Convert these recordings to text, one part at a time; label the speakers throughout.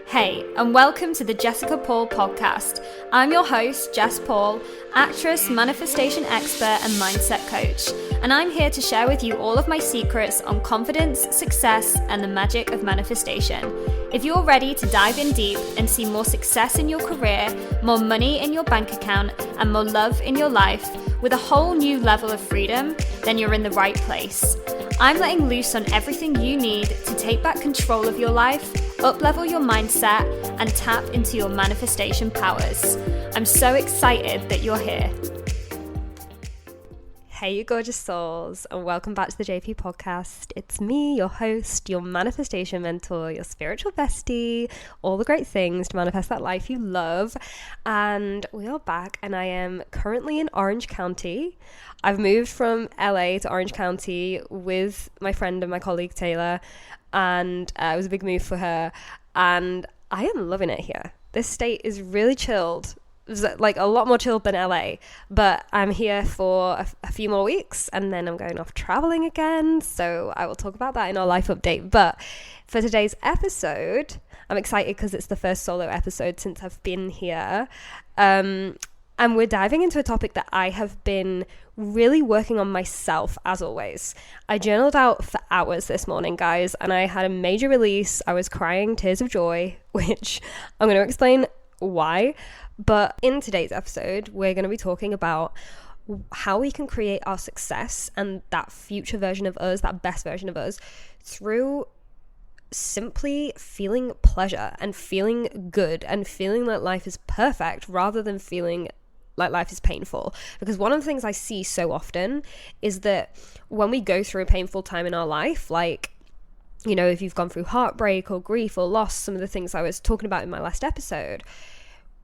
Speaker 1: Hey, and welcome to the Jessica Paul podcast. I'm your host, Jess Paul, actress, manifestation expert, and mindset coach. And I'm here to share with you all of my secrets on confidence, success, and the magic of manifestation. If you're ready to dive in deep and see more success in your career, more money in your bank account, and more love in your life with a whole new level of freedom, then you're in the right place. I'm letting loose on everything you need to take back control of your life, up-level your mindset, and tap into your manifestation powers. I'm so excited that you're here. Hey, you gorgeous souls, and welcome back to the JP podcast. It's me, your host, your manifestation mentor, your spiritual bestie, all the great things to manifest that life you love. And we are back, and I am currently in Orange County. I've moved from LA to Orange County with my friend and my colleague Taylor, and it was a big move for her, and I am loving it here. This state is really chilled. It's like a lot more chilled than LA, but I'm here for a few more weeks and then I'm going off traveling again, so I will talk about that in our life update. But for today's episode, I'm excited because it's the first solo episode since I've been here, and we're diving into a topic that I have been really working on myself, as always. I journaled out for hours this morning, guys, and I had a major release. I was crying tears of joy, which I'm going to explain why. But in today's episode, we're going to be talking about how we can create our success and that future version of us, that best version of us, through simply feeling pleasure and feeling good and feeling like life is perfect rather than feeling like life is painful. Because one of the things I see so often is that when we go through a painful time in our life, like, you know, if you've gone through heartbreak or grief or loss, some of the things I was talking about in my last episode,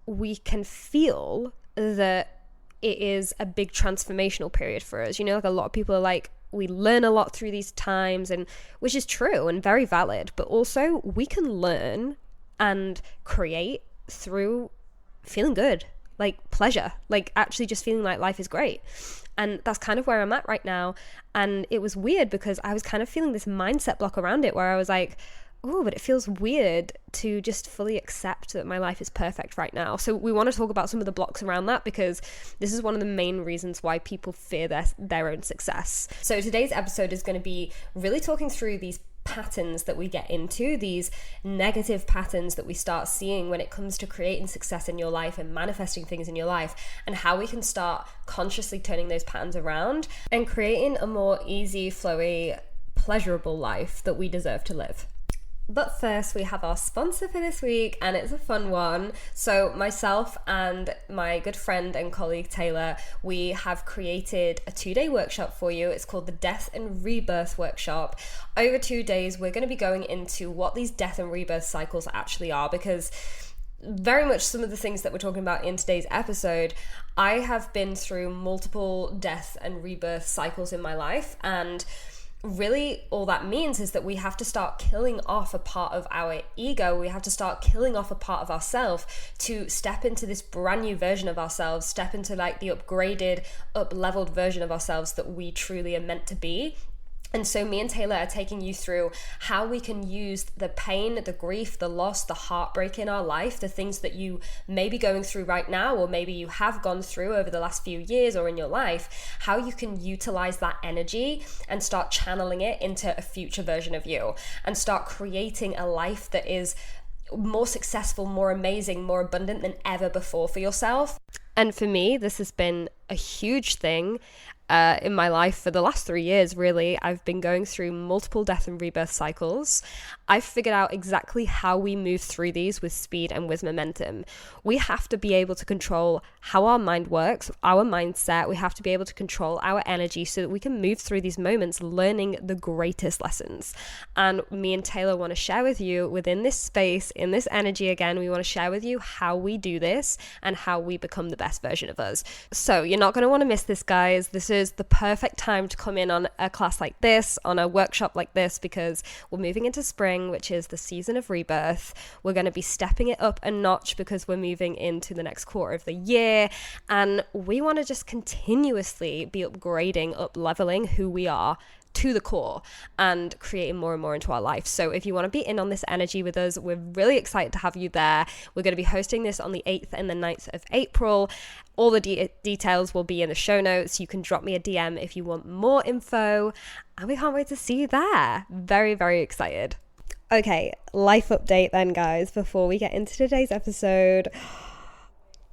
Speaker 1: we can feel that it is a big transformational period for us. You know, like a lot of people are like, we learn a lot through these times, and which is true and very valid, but also we can learn and create through feeling good, like pleasure, like actually just feeling like life is great. And that's kind of where I'm at right now. And it was weird because I was kind of feeling this mindset block around it where I was like, oh, but it feels weird to just fully accept that my life is perfect right now. So we want to talk about some of the blocks around that because this is one of the main reasons why people fear their own success. So today's episode is going to be really talking through these patterns that we get into, these negative patterns that we start seeing when it comes to creating success in your life and manifesting things in your life, and how we can start consciously turning those patterns around and creating a more easy, flowy, pleasurable life that we deserve to live. But first, we have our sponsor for this week, and it's a fun one. So myself and my good friend and colleague Taylor, we have created a 2-day workshop for you. It's called the Death and Rebirth Workshop. Over 2 days, we're going to be going into what these death and rebirth cycles actually are, because very much some of the things that we're talking about in today's episode, I have been through multiple death and rebirth cycles in my life, and really all that means is that we have to start killing off a part of our ego. We have to start killing off a part of ourselves to step into this brand new version of ourselves, step into like the upgraded, up-leveled version of ourselves that we truly are meant to be. And so me and Taylor are taking you through how we can use the pain, the grief, the loss, the heartbreak in our life, the things that you may be going through right now, or maybe you have gone through over the last few years or in your life, how you can utilize that energy and start channeling it into a future version of you and start creating a life that is more successful, more amazing, more abundant than ever before for yourself. And for me, this has been a huge thing in my life for the last 3 years, really. I've been going through multiple death and rebirth cycles. I've figured out exactly how we move through these with speed and with momentum. We have to be able to control how our mind works, our mindset. We have to be able to control our energy so that we can move through these moments learning the greatest lessons. And me and Taylor want to share with you within this space, in this energy again, we want to share with you how we do this and how we become the best version of us. So you're not going to want to miss this, guys. This is the perfect time to come in on a class like this, on a workshop like this, because we're moving into spring, which is the season of rebirth. We're going to be stepping it up a notch because we're moving into the next quarter of the year, and we want to just continuously be upgrading, up leveling who we are to the core and creating more and more into our life. So if you want to be in on this energy with us, we're really excited to have you there. We're going to be hosting this on the 8th and the 9th of April. All the details will be in the show notes. You can drop me a DM if you want more info, and we can't wait to see you there. Very, very excited. Okay, life update then, guys, before we get into today's episode.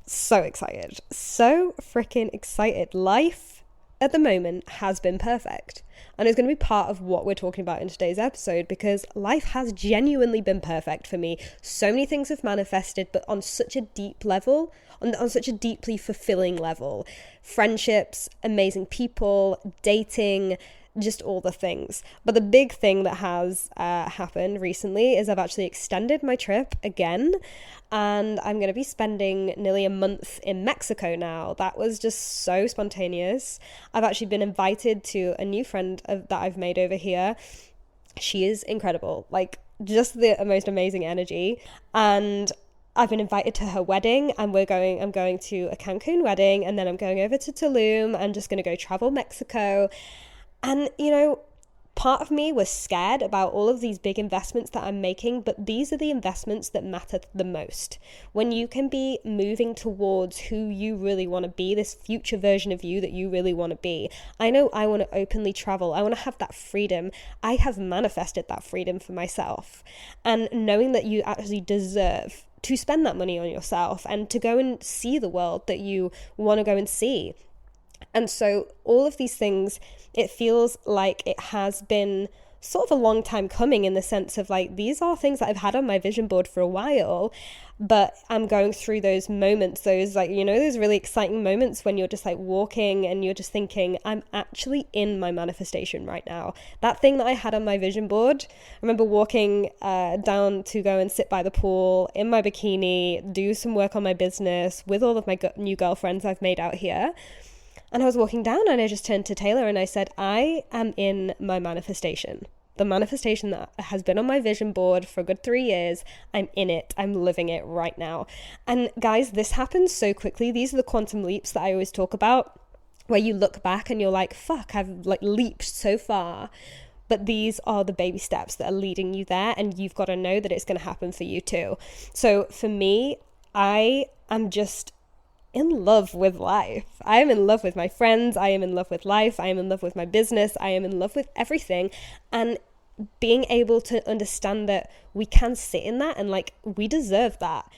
Speaker 1: So excited. So freaking excited. Life at the moment has been perfect. And it's going to be part of what we're talking about in today's episode, because life has genuinely been perfect for me. So many things have manifested, but on such a deep level, on such a deeply fulfilling level. Friendships, amazing people, dating, just all the things. But the big thing that has happened recently is I've actually extended my trip again, and I'm going to be spending nearly a month in Mexico now. That was just so spontaneous. I've actually been invited to a new friend that I've made over here. She is incredible, like just the most amazing energy. And I've been invited to her wedding, and I'm going to a Cancun wedding, and then I'm going over to Tulum. I'm just going to go travel Mexico. And, you know, part of me was scared about all of these big investments that I'm making, but these are the investments that matter the most. When you can be moving towards who you really want to be, this future version of you that you really want to be. I know I want to openly travel. I want to have that freedom. I have manifested that freedom for myself. And knowing that you actually deserve to spend that money on yourself and to go and see the world that you want to go and see. And so all of these things, it feels like it has been sort of a long time coming, in the sense of like, these are things that I've had on my vision board for a while, but I'm going through those moments, those like, you know, those really exciting moments when you're just like walking and you're just thinking, I'm actually in my manifestation right now. That thing that I had on my vision board, I remember walking down to go and sit by the pool in my bikini, do some work on my business with all of my new girlfriends I've made out here. And I was walking down and I just turned to Taylor and I said, I am in my manifestation. The manifestation that has been on my vision board for a good 3 years, I'm in it. I'm living it right now. And guys, this happens so quickly. These are the quantum leaps that I always talk about, where you look back and you're like, fuck, I've like leaped so far. But these are the baby steps that are leading you there, and you've got to know that it's going to happen for you too. So for me, I am just in love with life. I am in love with my friends. I am in love with life. I am in love with my business. I am in love with everything. And being able to understand that we can sit in that and like we deserve that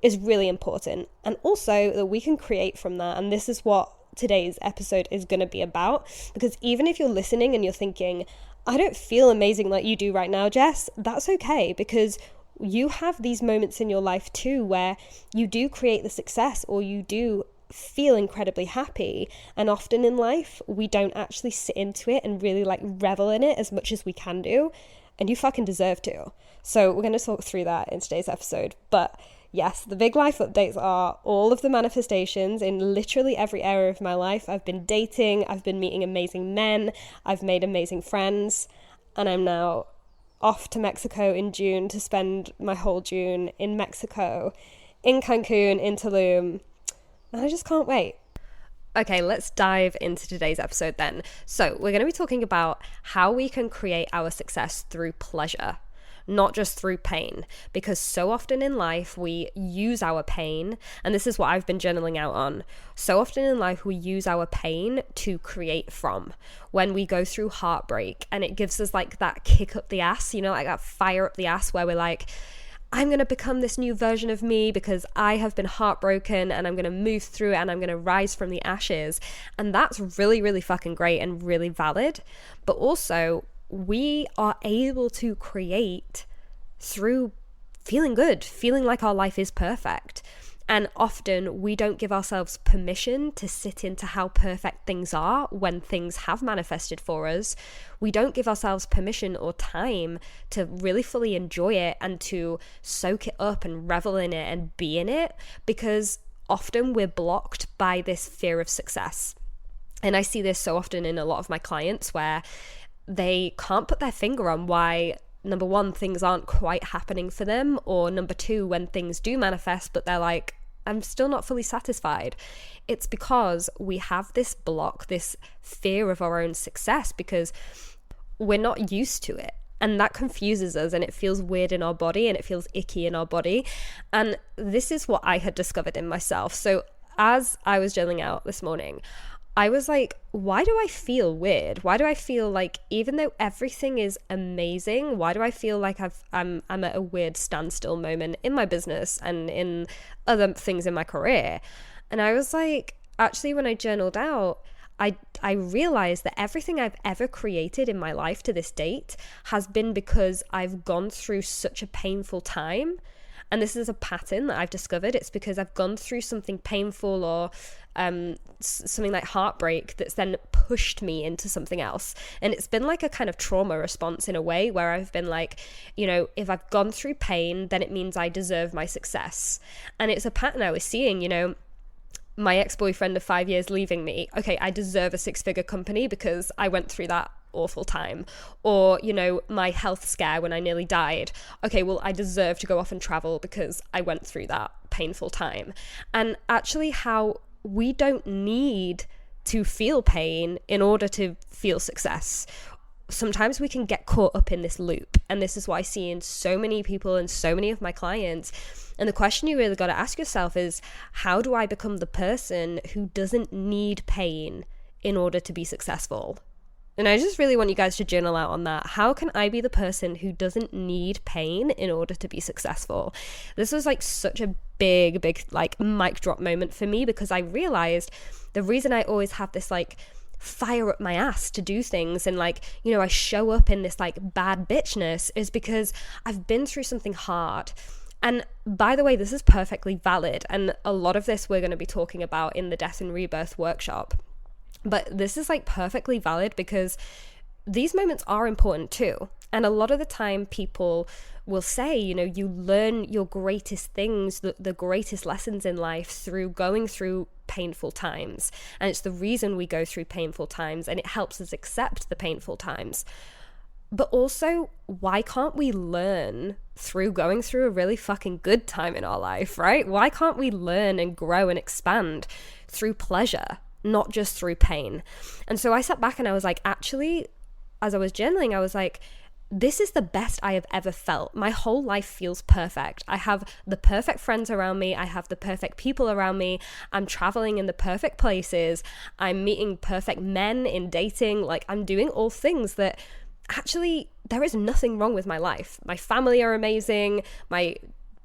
Speaker 1: is really important. And also that we can create from that. And this is what today's episode is going to be about. Because even if you're listening and you're thinking, I don't feel amazing like you do right now, Jess, that's okay, because you have these moments in your life too where you do create the success, or you do feel incredibly happy. And often in life, we don't actually sit into it and really like revel in it as much as we can do. And you fucking deserve to. So we're going to talk through that in today's episode. But yes, the big life updates are all of the manifestations in literally every area of my life. I've been dating, I've been meeting amazing men, I've made amazing friends, and I'm now off to Mexico in June to spend my whole June in Mexico, in Cancun, in Tulum, and I just can't wait. Okay, let's dive into today's episode then. So we're going to be talking about how we can create our success through pleasure, not just through pain, because so often in life we use our pain, and this is what I've been journaling out on. So often in life we use our pain to create from. When we go through heartbreak and it gives us like that kick up the ass, you know, like that fire up the ass where we're like, I'm going to become this new version of me because I have been heartbroken, and I'm going to move through it and I'm going to rise from the ashes. And that's really, really fucking great and really valid. But also, we are able to create through feeling good, feeling like our life is perfect. And often we don't give ourselves permission to sit into how perfect things are when things have manifested for us. We don't give ourselves permission or time to really fully enjoy it and to soak it up and revel in it and be in it, because often we're blocked by this fear of success. And I see this so often in a lot of my clients where they can't put their finger on why, number one, things aren't quite happening for them, or number two, when things do manifest, but they're like, I'm still not fully satisfied. It's because we have this block, this fear of our own success, because we're not used to it. And that confuses us, and it feels weird in our body, and it feels icky in our body. And this is what I had discovered in myself. So as I was journaling out this morning, I was like, why do I feel weird? Why do I feel like, even though everything is amazing, why do I feel like I'm at a weird standstill moment in my business and in other things in my career? And I was like, actually, when I journaled out, I realized that everything I've ever created in my life to this date has been because I've gone through such a painful time. And this is a pattern that I've discovered. It's because I've gone through something painful or something like heartbreak that's then pushed me into something else. And it's been like a kind of trauma response in a way, where I've been like, you know, if I've gone through pain, then it means I deserve my success. And it's a pattern I was seeing, you know, my ex-boyfriend of 5 years leaving me. Okay, I deserve a 6-figure company because I went through that awful time. Or, you know, my health scare when I nearly died. Okay, well, I deserve to go off and travel because I went through that painful time. And actually, how we don't need to feel pain in order to feel success. Sometimes we can get caught up in this loop. And this is what I see in so many people and so many of my clients. And the question you really got to ask yourself is, how do I become the person who doesn't need pain in order to be successful? And I just really want you guys to journal out on that. How can I be the person who doesn't need pain in order to be successful? This was like such a big like mic drop moment for me, because I realized the reason I always have this like fire up my ass to do things and like, you know, I show up in this like bad bitchness is because I've been through something hard. And by the way, this is perfectly valid. And a lot of this we're going to be talking about in the Death and Rebirth workshop. But this is like perfectly valid because these moments are important too. And a lot of the time people will say, you know, you learn your greatest things, the greatest lessons in life through going through painful times. And it's the reason we go through painful times, and it helps us accept the painful times. But also, why can't we learn through going through a really fucking good time in our life, right? Why can't we learn and grow and expand through pleasure, not just through pain? And so I sat back and I was like, actually, as I was journaling, I was like, this is the best I have ever felt. My whole life feels perfect. I have the perfect friends around me. I have the perfect people around me. I'm traveling in the perfect places. I'm meeting perfect men in dating. Like, I'm doing all things that actually, there is nothing wrong with my life. My family are amazing. My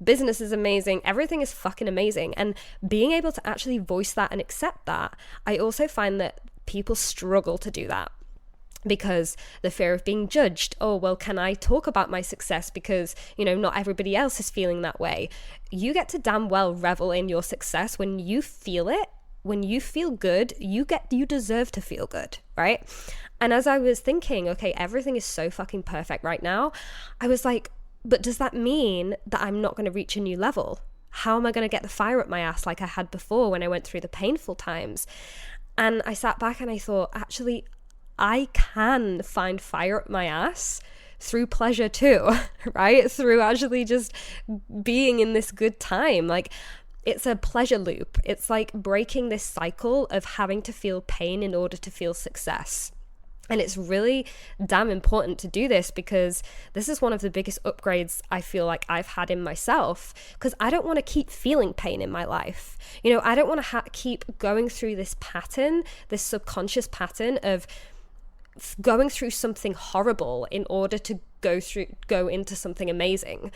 Speaker 1: business is amazing. Everything is fucking amazing. And being able to actually voice that and accept that, I also find that people struggle to do that because the fear of being judged. Oh, well, can I talk about my success because, you know, not everybody else is feeling that way. You get to damn well revel in your success when you feel it. When you feel good, you deserve to feel good, right? And as I was thinking, okay, everything is so fucking perfect right now, I was like, but does that mean that I'm not going to reach a new level? How am I going to get the fire up my ass like I had before when I went through the painful times? And I sat back and I thought, actually, I can find fire up my ass through pleasure too, right? Through actually just being in this good time. Like, it's a pleasure loop. It's like breaking this cycle of having to feel pain in order to feel success. And it's really damn important to do this because this is one of the biggest upgrades I feel like I've had in myself, because I don't want to keep feeling pain in my life. You know, I don't want to keep going through this pattern, this subconscious pattern of going through something horrible in order to go into something amazing.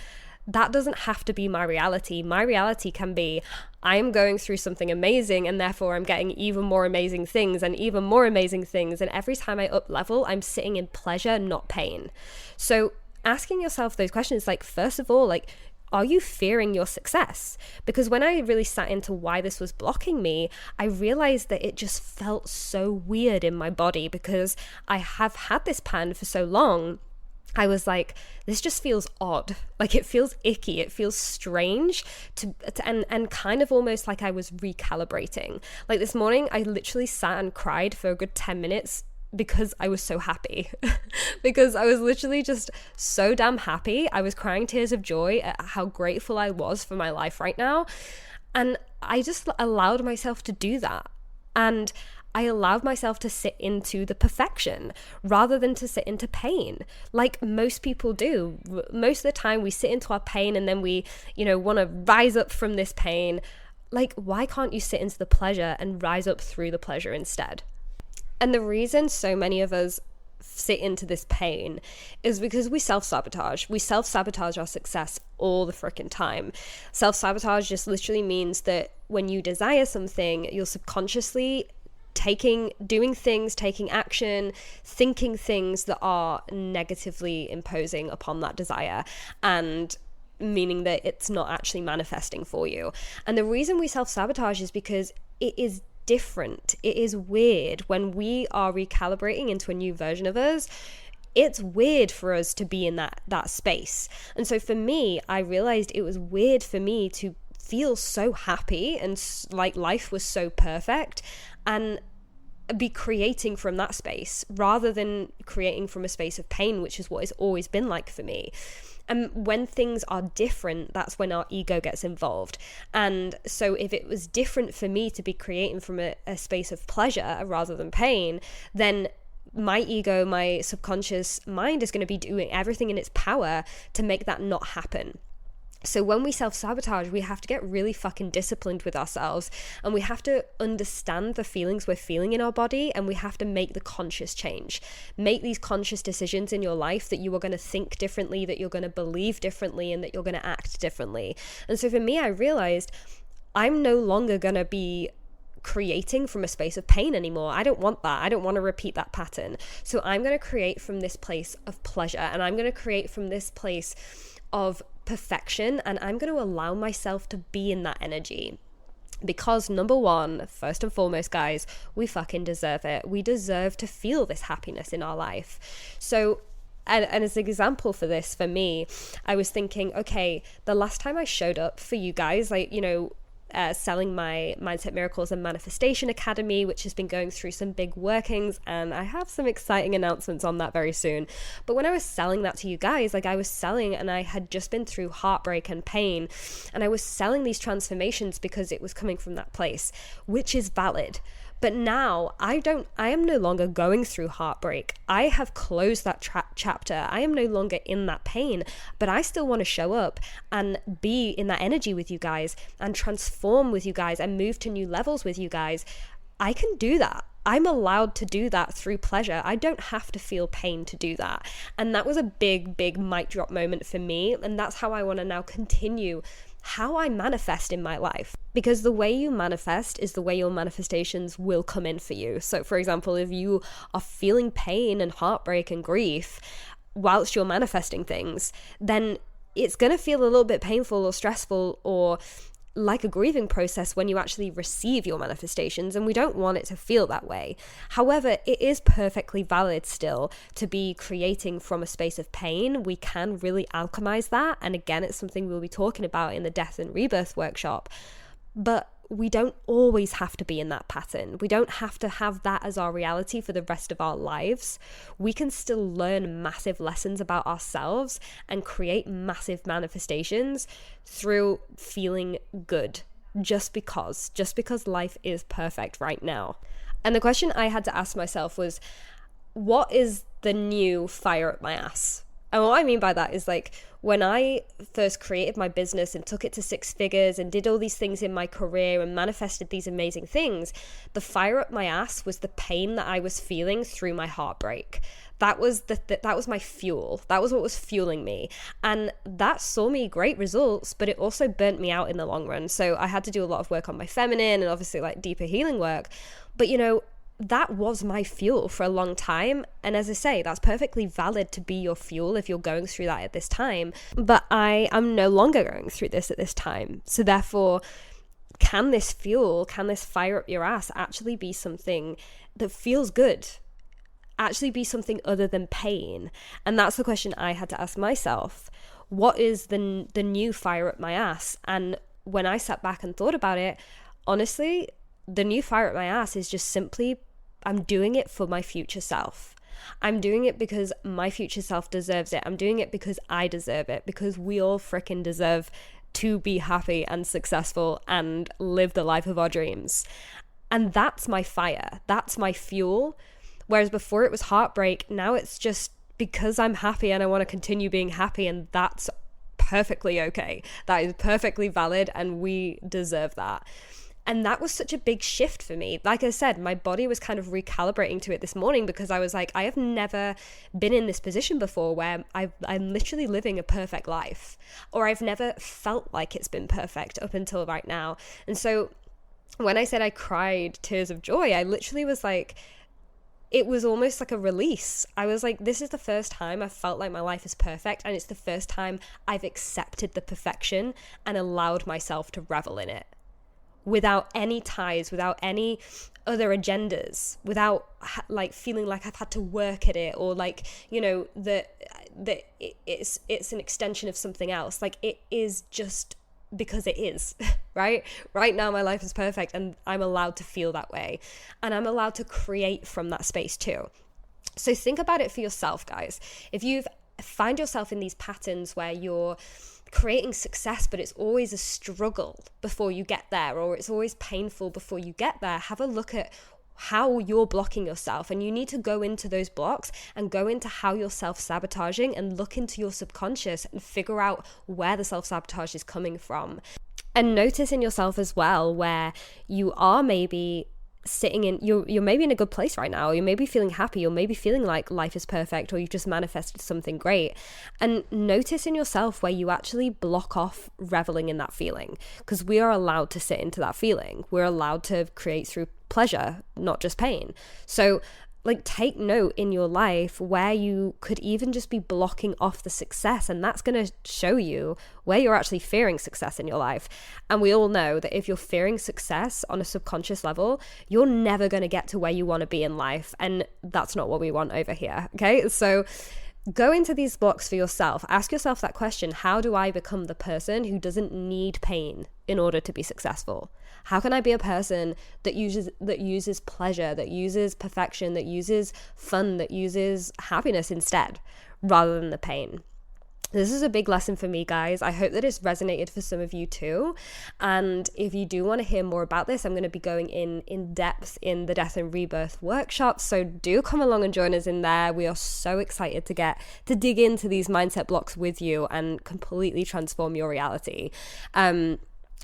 Speaker 1: That doesn't have to be my reality. My reality can be, I'm going through something amazing and therefore I'm getting even more amazing things and even more amazing things. And every time I up level, I'm sitting in pleasure, not pain. So asking yourself those questions, like, first of all, like, are you fearing your success? Because when I really sat into why this was blocking me, I realized that it just felt so weird in my body because I have had this pattern for so long. I was like, this just feels odd. Like, it feels icky. It feels strange and kind of almost like I was recalibrating. Like, this morning, I literally sat and cried for a good 10 minutes because I was so happy. Because I was literally just so damn happy. I was crying tears of joy at how grateful I was for my life right now. And I just allowed myself to do that. And I allowed myself to sit into the perfection rather than to sit into pain, like most people do. Most of the time we sit into our pain and then we, want to rise up from this pain. Like, why can't you sit into the pleasure and rise up through the pleasure instead? And the reason so many of us sit into this pain is because we self-sabotage. We self-sabotage our success all the freaking time. Self-sabotage just literally means that when you desire something, you're subconsciously doing things, taking action, thinking things that are negatively imposing upon that desire, and meaning that it's not actually manifesting for you. And the reason we self-sabotage is because it is different. It is weird when we are recalibrating into a new version of us. It's weird for us to be in that space. And so for me, I realized it was weird for me to feel so happy and like life was so perfect and be creating from that space rather than creating from a space of pain, which is what it's always been like for me. And when things are different, that's when our ego gets involved. And so if it was different for me to be creating from a space of pleasure rather than pain, then my ego, my subconscious mind is going to be doing everything in its power to make that not happen. So when we self-sabotage, we have to get really fucking disciplined with ourselves, and we have to understand the feelings we're feeling in our body, and we have to make the conscious change. Make these conscious decisions in your life that you are going to think differently, that you're going to believe differently, and that you're going to act differently. And so for me, I realized I'm no longer going to be creating from a space of pain anymore. I don't want that. I don't want to repeat that pattern. So I'm going to create from this place of pleasure, and I'm going to create from this place of perfection, and I'm going to allow myself to be in that energy. Because number one, first and foremost, guys, we fucking deserve it. We deserve to feel this happiness in our life. So and as an example for this, for me, I was thinking, okay, the last time I showed up for you guys, like, selling my Mindset Miracles and Manifestation Academy, which has been going through some big workings, and I have some exciting announcements on that very soon. But when I was selling that to you guys, like I was selling, and I had just been through heartbreak and pain, and I was selling these transformations because it was coming from that place, which is valid. But now I am no longer going through heartbreak. I have closed that chapter. I am no longer in that pain, but I still want to show up and be in that energy with you guys and transform with you guys and move to new levels with you guys. I can do that. I'm allowed to do that through pleasure. I don't have to feel pain to do that. And that was a big, big mic drop moment for me. And that's how I want to now continue how I manifest in my life. Because the way you manifest is the way your manifestations will come in for you. So for example, if you are feeling pain and heartbreak and grief whilst you're manifesting things, then it's going to feel a little bit painful or stressful or like a grieving process when you actually receive your manifestations, and we don't want it to feel that way. However, it is perfectly valid still to be creating from a space of pain. We can really alchemize that, and again, it's something we'll be talking about in the Death and Rebirth workshop. But we don't always have to be in that pattern. We don't have to have that as our reality for the rest of our lives. We can still learn massive lessons about ourselves and create massive manifestations through feeling good, just because life is perfect right now. And the question I had to ask myself was, what is the new fire up my ass? And what I mean by that is, like, when I first created my business and took it to 6 figures and did all these things in my career and manifested these amazing things, the fire up my ass was the pain that I was feeling through my heartbreak. That was that was my fuel. That was what was fueling me. And that saw me great results, but it also burnt me out in the long run. So I had to do a lot of work on my feminine and obviously like deeper healing work. But that was my fuel for a long time. And as I say, that's perfectly valid to be your fuel if you're going through that at this time. But I am no longer going through this at this time. So therefore, can this fire up your ass actually be something that feels good? Actually be something other than pain? And that's the question I had to ask myself. What is the new fire up my ass? And when I sat back and thought about it, honestly, the new fire up my ass is just simply, I'm doing it for my future self. I'm doing it because my future self deserves it. I'm doing it because I deserve it, because we all freaking deserve to be happy and successful and live the life of our dreams. And that's my fire. That's my fuel. Whereas before it was heartbreak. Now it's just because I'm happy and I want to continue being happy, and that's perfectly okay. That is perfectly valid, and we deserve that. And that was such a big shift for me. Like I said, my body was kind of recalibrating to it this morning, because I was like, I have never been in this position before where I'm literally living a perfect life, or I've never felt like it's been perfect up until right now. And so when I said I cried tears of joy, I literally was like, it was almost like a release. I was like, this is the first time I've felt like my life is perfect, and it's the first time I've accepted the perfection and allowed myself to revel in it, without any ties, without any other agendas, without like feeling like I've had to work at it, or like, you know, that it's an extension of something else. Like, it is just because it is, right now my life is perfect, and I'm allowed to feel that way, and I'm allowed to create from that space too. So think about it for yourself, guys. If you find yourself in these patterns where you're creating success, but it's always a struggle before you get there, or it's always painful before you get there, have a look at how you're blocking yourself. And you need to go into those blocks and go into how you're self-sabotaging, and look into your subconscious and figure out where the self-sabotage is coming from. And notice in yourself as well where you are maybe sitting in, you're maybe in a good place right now, or you may be feeling happy, or maybe feeling like life is perfect, or you've just manifested something great. And notice in yourself where you actually block off reveling in that feeling, because we are allowed to sit into that feeling. We're allowed to create through pleasure, not just pain. So like, take note in your life where you could even just be blocking off the success, and that's going to show you where you're actually fearing success in your life. And we all know that if you're fearing success on a subconscious level, you're never going to get to where you want to be in life, and that's not what we want over here. Okay, so go into these blocks for yourself. Ask yourself that question: how do I become the person who doesn't need pain in order to be successful? How can I be a person that uses pleasure, that uses perfection, that uses fun, that uses happiness instead, rather than the pain? This is a big lesson for me, guys. I hope that it's resonated for some of you too. And if you do want to hear more about this, I'm going to be going in depth in the Death and Rebirth workshop. So do come along and join us in there. We are so excited to dig into these mindset blocks with you and completely transform your reality.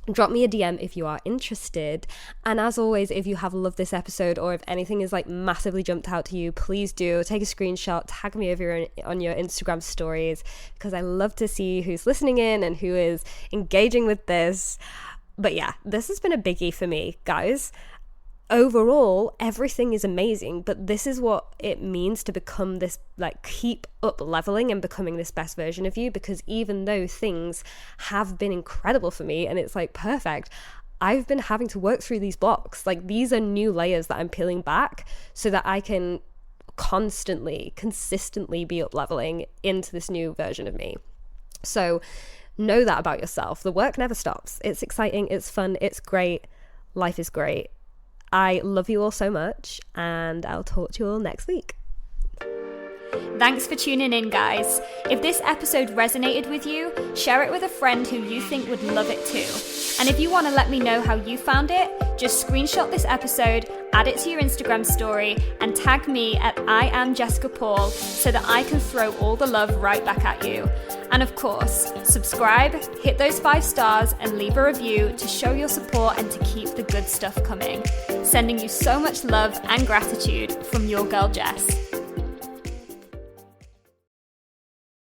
Speaker 1: Drop me a DM if you are interested. And as always, if you have loved this episode, or if anything is like massively jumped out to you, please do take a screenshot, tag me over on your Instagram stories, because I love to see who's listening in and who is engaging with this. But yeah, this has been a biggie for me, guys. Overall, everything is amazing, but this is what it means to become this, like, keep up leveling and becoming this best version of you. Because even though things have been incredible for me and it's like perfect, I've been having to work through these blocks. Like, these are new layers that I'm peeling back so that I can consistently be up leveling into this new version of me. So know that about yourself. The work never stops. It's exciting, it's fun, it's great. Life is great. I love you all so much, and I'll talk to you all next week.
Speaker 2: Thanks for tuning in, guys. If this episode resonated with you, share it with a friend who you think would love it too. And if you want to let me know how you found it, just screenshot this episode, add it to your Instagram story, and tag me at I am Jessica Paul, so that I can throw all the love right back at you. And of course, subscribe, hit those 5 stars, and leave a review to show your support and to keep the good stuff coming. Sending you so much love and gratitude from your girl Jess.